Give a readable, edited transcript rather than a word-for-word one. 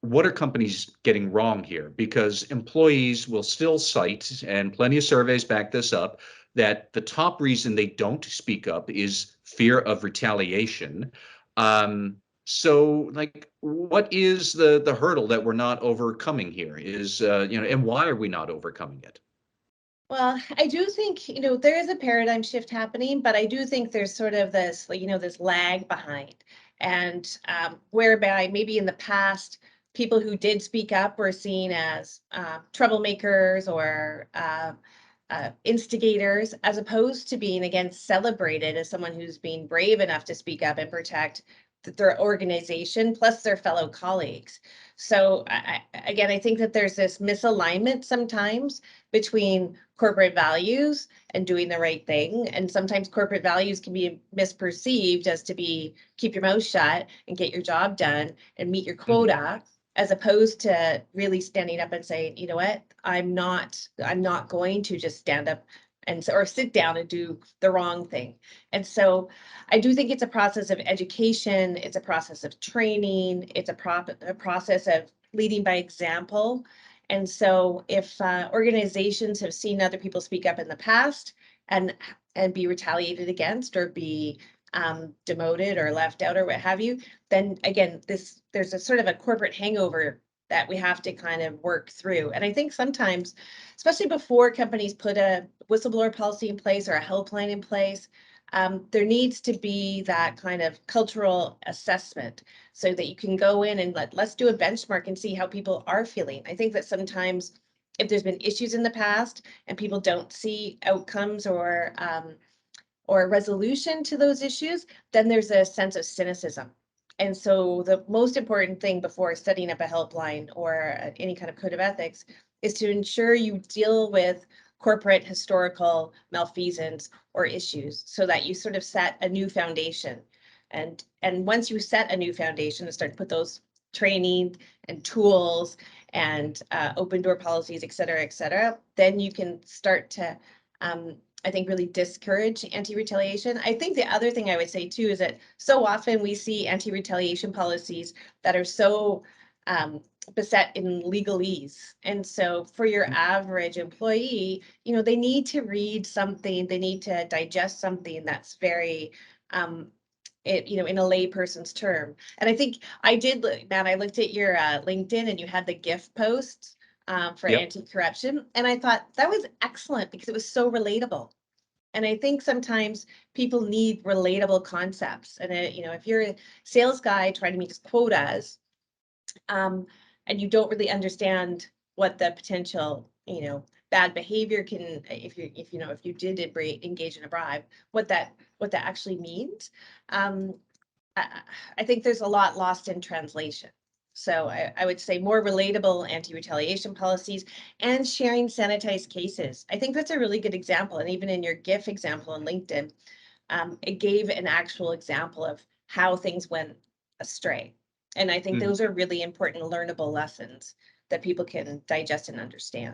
what are companies getting wrong here? Because employees will still cite, and plenty of surveys back this up, that the top reason they don't speak up is fear of retaliation. So like, what is the hurdle that we're not overcoming here? Is and why are we not overcoming it? Well, I do think, there is a paradigm shift happening, but I do think there's sort of this, like, this lag behind. And whereby maybe in the past, people who did speak up were seen as troublemakers or instigators, as opposed to being, again, celebrated as someone who's being brave enough to speak up and protect their organization plus their fellow colleagues. So again, I think that there's this misalignment sometimes between corporate values and doing the right thing. And sometimes corporate values can be misperceived as to be keep your mouth shut and get your job done and meet your Mhm. quota, as opposed to really standing up and saying, you know what, I'm not going to just stand up or sit down and do the wrong thing. And so I do think it's a process of education, it's a process of training, it's a process of leading by example. And so if organizations have seen other people speak up in the past and be retaliated against or be demoted or left out or what have you, then again, there's a sort of a corporate hangover that we have to kind of work through. And I think sometimes, especially before companies put a whistleblower policy in place or a helpline in place, there needs to be that kind of cultural assessment so that you can go in and let's do a benchmark and see how people are feeling. I think that sometimes if there's been issues in the past and people don't see outcomes or resolution to those issues, then there's a sense of cynicism. And so the most important thing before setting up a helpline or any kind of code of ethics is to ensure you deal with corporate historical malfeasance or issues so that you sort of set a new foundation. And once you set a new foundation and start to put those training and tools and open door policies, et cetera, then you can start to I think really discourage anti-retaliation. I think the other thing I would say too is that so often we see anti-retaliation policies that are so beset in legalese. And so for your average employee, they need to read something, they need to digest something that's very in a layperson's term. And I think I did, Matt, I looked at your LinkedIn and you had the GIF posts for Yep. anti-corruption. And I thought that was excellent because it was so relatable. And I think sometimes people need relatable concepts. And if you're a sales guy trying to meet his quotas, and you don't really understand what the potential, bad behavior can, if you did engage in a bribe, what that actually means. I, I think there's a lot lost in translation. So I would say more relatable anti-retaliation policies and sharing sanitized cases. I think that's a really good example. And even in your GIF example on LinkedIn, it gave an actual example of how things went astray. And I think Mhm. those are really important learnable lessons that people can digest and understand.